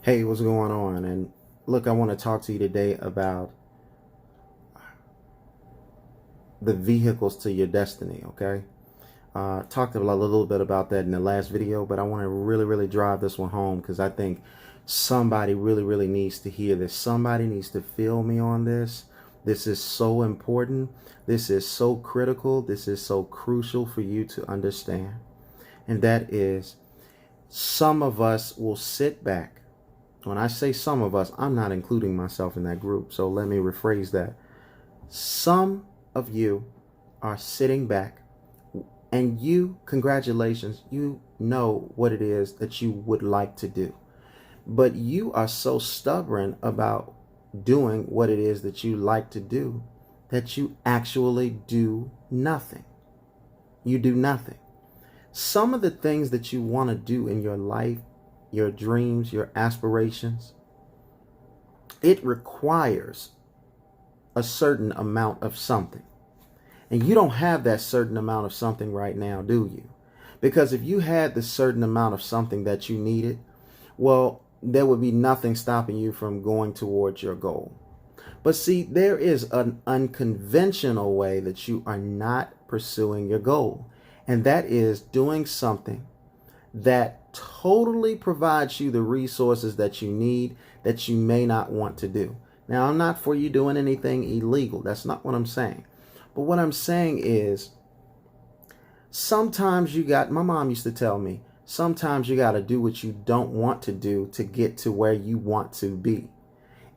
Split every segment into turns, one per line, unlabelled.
Hey, what's going on? And look, I want to talk to you today about the vehicles to your destiny, okay? Talked a little bit about that in the last video, but I want to really drive this one home because I think somebody really needs to hear this. Somebody needs to feel me on this. This is so important. This is so critical. This is so crucial for you to understand. And that is, some of us will sit back. When I say some of us, I'm not including myself in that group. So let me rephrase that. Some of you are sitting back and congratulations, you know what it is that you would like to do. But you are so stubborn about doing what it is that you like to do that you actually do nothing. You do nothing. Some of the things that you want to do in your life, your dreams, your aspirations, it requires a certain amount of something. And you don't have that certain amount of something right now, do you? Because if you had the certain amount of something that you needed, well, there would be nothing stopping you from going towards your goal. But see, there is an unconventional way that you are not pursuing your goal. And that is doing something that totally provides you the resources that you need that you may not want to do. Now, I'm not for you doing anything illegal. That's not what I'm saying. But what I'm saying is sometimes my mom used to tell me, sometimes you got to do what you don't want to do to get to where you want to be.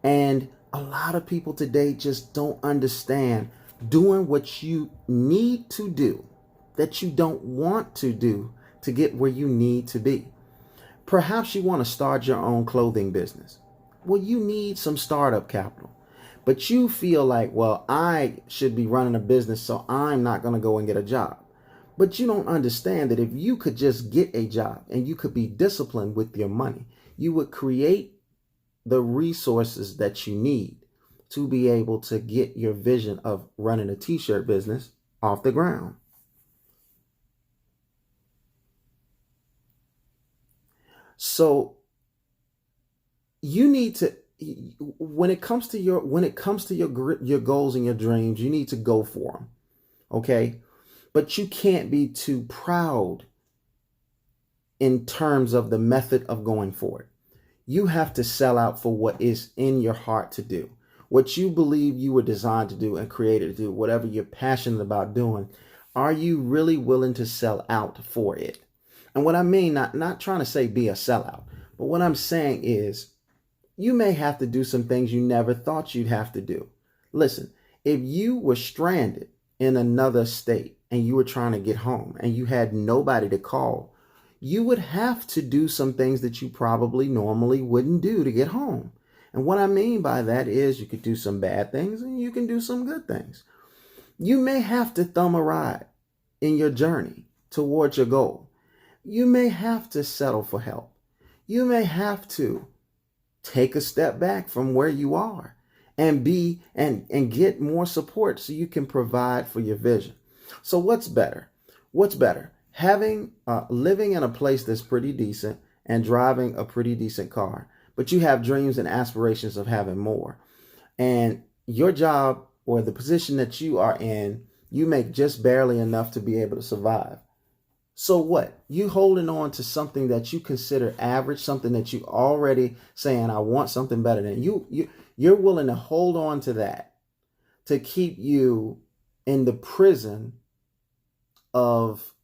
And a lot of people today just don't understand doing what you need to do that you don't want to do to get where you need to be. Perhaps you want to start your own clothing business. Well, you need some startup capital. But you feel like, well, I should be running a business, so I'm not going to go and get a job. But you don't understand that if you could just get a job and you could be disciplined with your money, you would create the resources that you need to be able to get your vision of running a t-shirt business off the ground. So you need to, when it comes to your goals and your dreams, you need to go for them. Okay? But you can't be too proud in terms of the method of going for it. You have to sell out for what is in your heart to do. What you believe you were designed to do and created to do, whatever you're passionate about doing, are you really willing to sell out for it? And what I mean, not trying to say be a sellout, but what I'm saying is you may have to do some things you never thought you'd have to do. Listen, if you were stranded in another state and you were trying to get home and you had nobody to call, you would have to do some things that you probably normally wouldn't do to get home. And what I mean by that is you could do some bad things and you can do some good things. You may have to thumb a ride in your journey towards your goal. You may have to settle for help. You may have to take a step back from where you are and get more support so you can provide for your vision. So what's better? What's better? Living in a place that's pretty decent and driving a pretty decent car, but you have dreams and aspirations of having more. And your job or the position that you are in, you make just barely enough to be able to survive. So what? You holding on to something that you consider average, something that you already saying, I want something better than you're willing to hold on to that to keep you in the prison of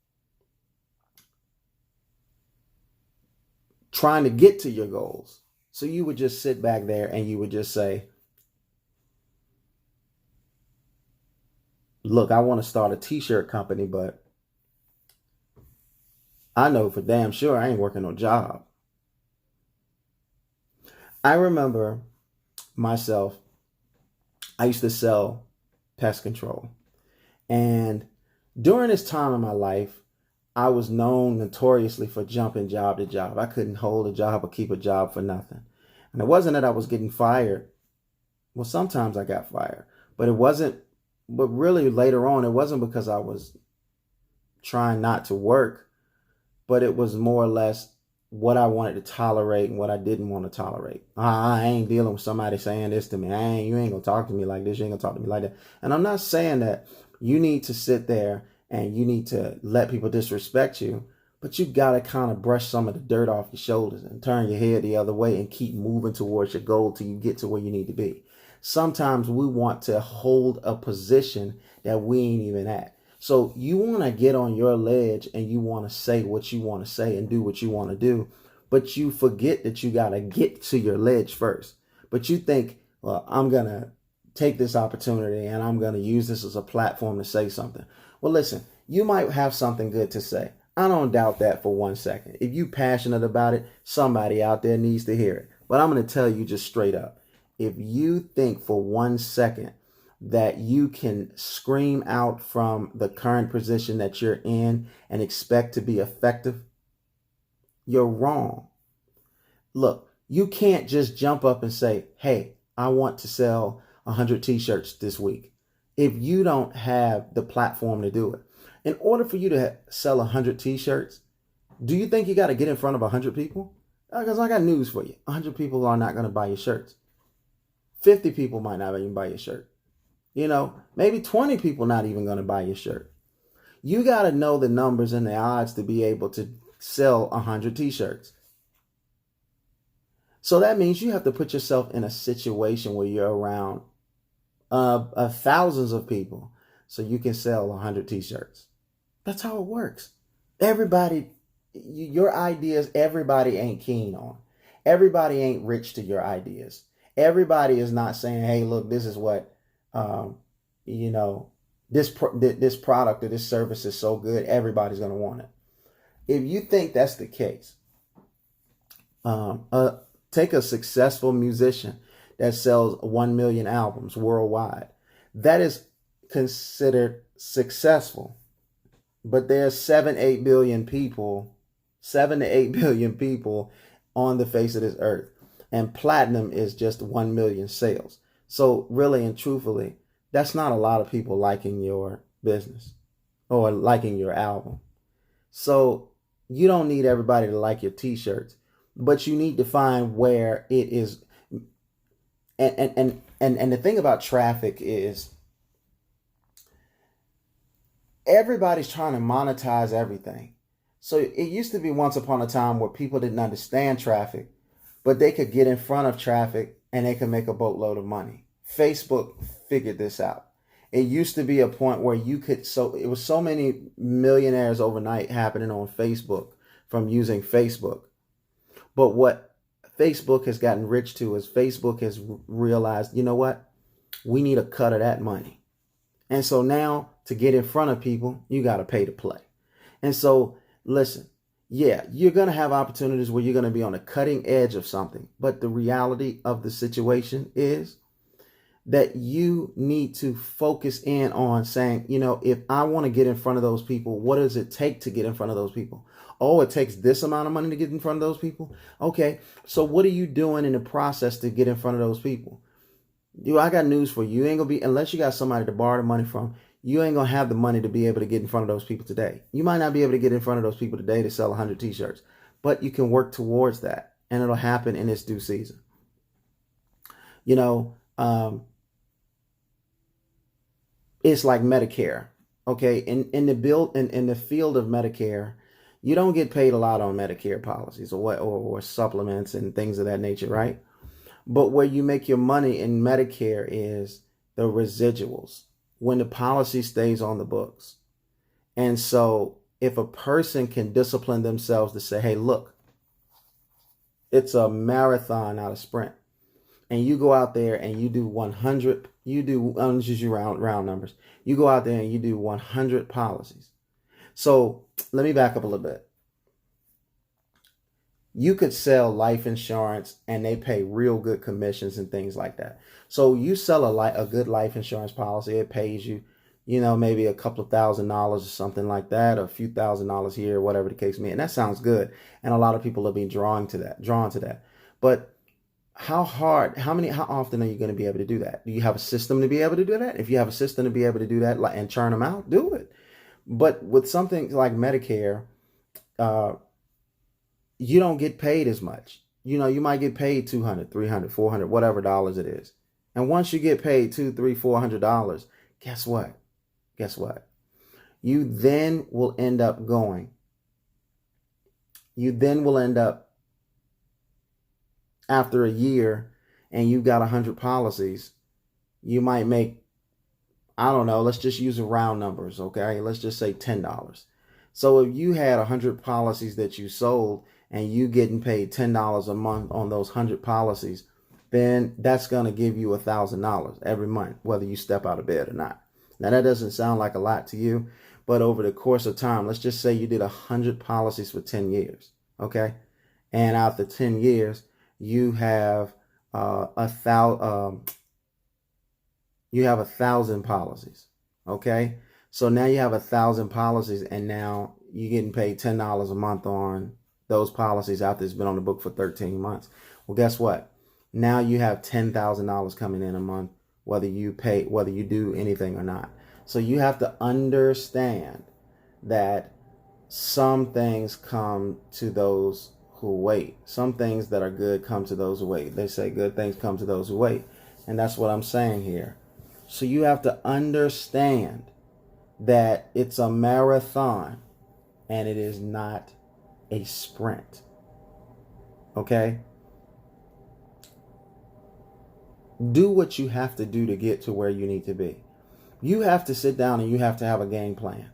trying to get to your goals. So you would just sit back there and you would just say, look, I want to start a t-shirt company, but I know for damn sure I ain't working no job. I remember myself, I used to sell pest control. And during this time in my life, I was known notoriously for jumping job to job. I couldn't hold a job or keep a job for nothing. And it wasn't that I was getting fired. Well, sometimes I got fired, but really later on, it wasn't because I was trying not to work, but it was more or less what I wanted to tolerate and what I didn't want to tolerate. I ain't dealing with somebody saying this to me. You ain't gonna talk to me like this. You ain't gonna talk to me like that. And I'm not saying that you need to sit there and you need to let people disrespect you, but you gotta kind of brush some of the dirt off your shoulders and turn your head the other way and keep moving towards your goal till you get to where you need to be. Sometimes we want to hold a position that we ain't even at. So you want to get on your ledge and you want to say what you want to say and do what you want to do, but you forget that you got to get to your ledge first. But you think, well, I'm going to take this opportunity and I'm going to use this as a platform to say something. Well, listen, you might have something good to say. I don't doubt that for 1 second. If you're passionate about it, somebody out there needs to hear it. But I'm going to tell you just straight up. If you think for 1 second that you can scream out from the current position that you're in and expect to be effective, you're wrong. Look, you can't just jump up and say, hey, I want to sell 100 t-shirts this week if you don't have the platform to do it. In order for you to sell 100 t-shirts, do you think you got to get in front of 100 people? Because I got news for you. 100 people are not going to buy your shirts. 50 people might not even buy your shirt. Maybe 20 people not even going to buy your shirt. You got to know the numbers and the odds to be able to sell 100 t-shirts. So that means you have to put yourself in a situation where you're around thousands of people so you can sell 100 t-shirts. That's how it works. Everybody, your ideas, everybody ain't keen on. Everybody ain't rich to your ideas. Everybody is not saying, hey, look, this is what, this product or this service is so good, everybody's going to want it. If you think that's the case, take a successful musician that sells 1 million albums worldwide. That is considered successful. But there's 7 to 8 billion people on the face of this earth. And platinum is just 1 million sales. So really and truthfully, that's not a lot of people liking your business or liking your album. So you don't need everybody to like your t-shirts, but you need to find where it is. And the thing about traffic is everybody's trying to monetize everything. So it used to be once upon a time where people didn't understand traffic, but they could get in front of traffic and they could make a boatload of money. Facebook figured this out. It used to be a point where it was so many millionaires overnight happening on Facebook from using Facebook. But what Facebook has gotten rich to is Facebook has realized, you know what? We need a cut of that money. And so now to get in front of people, you got to pay to play. And so listen, yeah, you're going to have opportunities where you're going to be on the cutting edge of something. But the reality of the situation is that you need to focus in on saying, if I want to get in front of those people, what does it take to get in front of those people? Oh, it takes this amount of money to get in front of those people. Okay, so what are you doing in the process to get in front of those people? I got news for you. You ain't going to be, unless you got somebody to borrow the money from, you ain't going to have the money to be able to get in front of those people today. You might not be able to get in front of those people today to sell 100 t-shirts, but you can work towards that and it'll happen in its due season. It's like Medicare. Okay. In the field of Medicare, you don't get paid a lot on Medicare policies or supplements and things of that nature, right? But where you make your money in Medicare is the residuals when the policy stays on the books. And so if a person can discipline themselves to say, hey, look, it's a marathon, not a sprint. And you go out there and you do 100, I'll just use round numbers. You go out there and you do 100 policies. So let me back up a little bit. You could sell life insurance and they pay real good commissions and things like that. So you sell a good life insurance policy, it pays you, maybe a couple of $1,000s or something like that, or a few $1,000s here, whatever the case may be. And that sounds good. And a lot of people are being drawn to that. But how often are you going to be able to do that? Do you have a system to be able to do that? If you have a system to be able to do that and churn them out, do it. But with something like Medicare, you don't get paid as much. You might get paid 200, 300, 400, whatever dollars it is. And once you get paid $200, $300, $400, guess what? Guess what? You then will end up going. You then will end up after a year and you've got 100 policies. You might make, I don't know, let's just use round numbers, okay? Let's just say $10. So if you had 100 policies that you sold and you getting paid $10 a month on those 100 policies, then that's going to give you $1,000 every month, whether you step out of bed or not. Now, that doesn't sound like a lot to you, but over the course of time, let's just say you did 100 policies for 10 years, okay? And after 10 years, you have 1,000 policies, okay? So now you have 1,000 policies, and now you're getting paid $10 a month on those policies after it's been on the book for 13 months. Well, guess what? Now you have $10,000 coming in a month, whether you do anything or not. So you have to understand that some things come to those who wait. Some things that are good come to those who wait. They say good things come to those who wait. And that's what I'm saying here. So you have to understand that it's a marathon and it is not a sprint. Okay? Do what you have to do to get to where you need to be. You have to sit down and you have to have a game plan.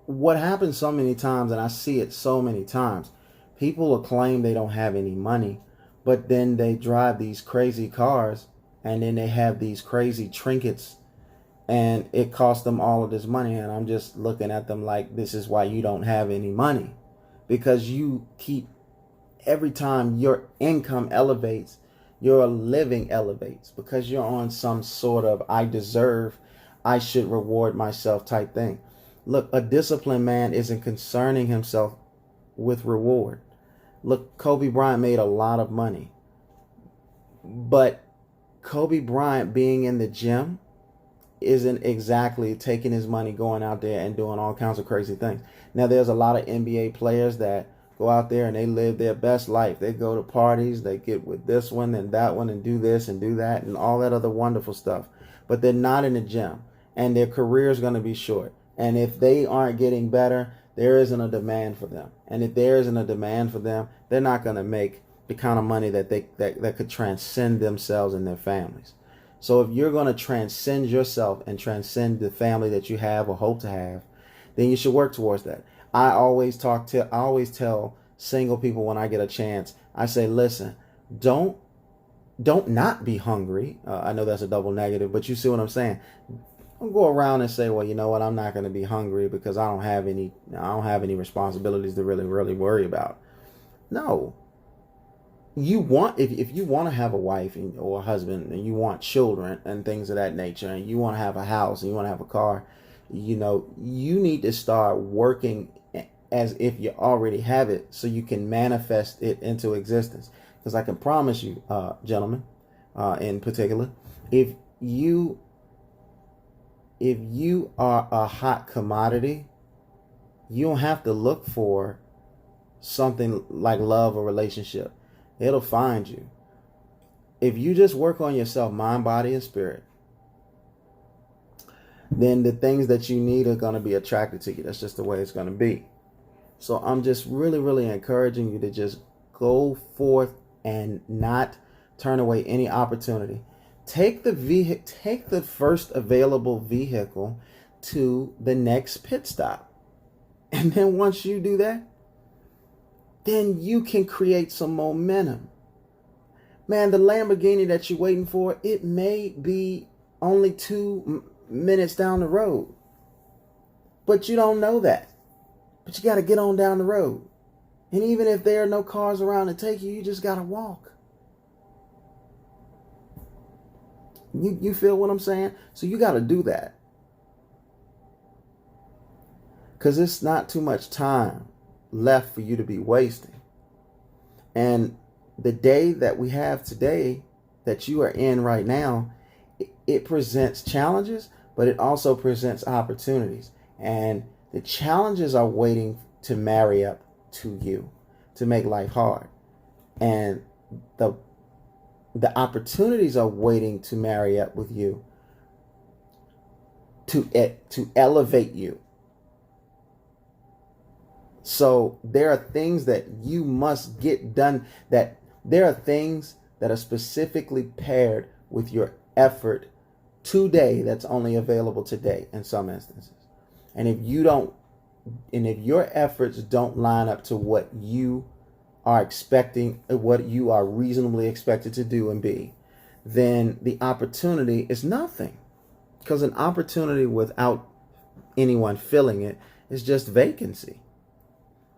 What happens so many times, and I see it so many times, people will claim they don't have any money, but then they drive these crazy cars and then they have these crazy trinkets and it costs them all of this money. And I'm just looking at them like, this is why you don't have any money. Because you keep, every time your income elevates, your living elevates, because you're on some sort of I should reward myself type thing. Look, a disciplined man isn't concerning himself with reward. Look, Kobe Bryant made a lot of money, but Kobe Bryant being in the gym isn't exactly taking his money, going out there and doing all kinds of crazy things. Now, there's a lot of NBA players that go out there and they live their best life. They go to parties, they get with this one and that one and do this and do that and all that other wonderful stuff. But they're not in the gym and their career is going to be short. And if they aren't getting better, there isn't a demand for them. And if there isn't a demand for them, they're not going to make the kind of money that that could transcend themselves and their families. So if you're going to transcend yourself and transcend the family that you have or hope to have, then you should work towards that. I always tell single people when I get a chance, I say, listen, don't not be hungry. I know that's a double negative, but you see what I'm saying. Don't go around and say, well, you know what, I'm not going to be hungry because I don't have any responsibilities to really worry about. No. If you want to have a wife or a husband and you want children and things of that nature, and you want to have a house and you want to have a car, you need to start working as if you already have it so you can manifest it into existence. Because I can promise you, gentlemen, in particular, if you are a hot commodity, you don't have to look for something like love or relationship. It'll find you. If you just work on yourself, mind, body, and spirit, then the things that you need are going to be attracted to you. That's just the way it's going to be. So I'm just really encouraging you to just go forth and not turn away any opportunity. Take the first available vehicle to the next pit stop. And then once you do that, then you can create some momentum. Man, the Lamborghini that you're waiting for, it may be only 2 minutes down the road. But you don't know that. But you got to get on down the road. And even if there are no cars around to take you, you just got to walk. You feel what I'm saying? So you got to do that. Because it's not too much time left for you to be wasting. And the day that we have today, that you are in right now, it presents challenges, but it also presents opportunities. And the challenges are waiting to marry up to you, to make life hard. And the opportunities are waiting to marry up with you, to elevate you. So there are things that you must get done, that there are things that are specifically paired with your effort today that's only available today in some instances. And if your efforts don't line up to what you are expecting, what you are reasonably expected to do and be, then the opportunity is nothing. Because an opportunity without anyone filling it is just vacancy.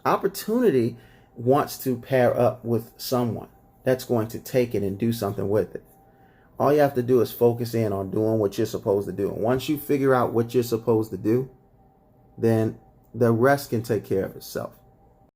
Opportunity wants to pair up with someone that's going to take it and do something with it. All you have to do is focus in on doing what you're supposed to do. And once you figure out what you're supposed to do, then the rest can take care of itself.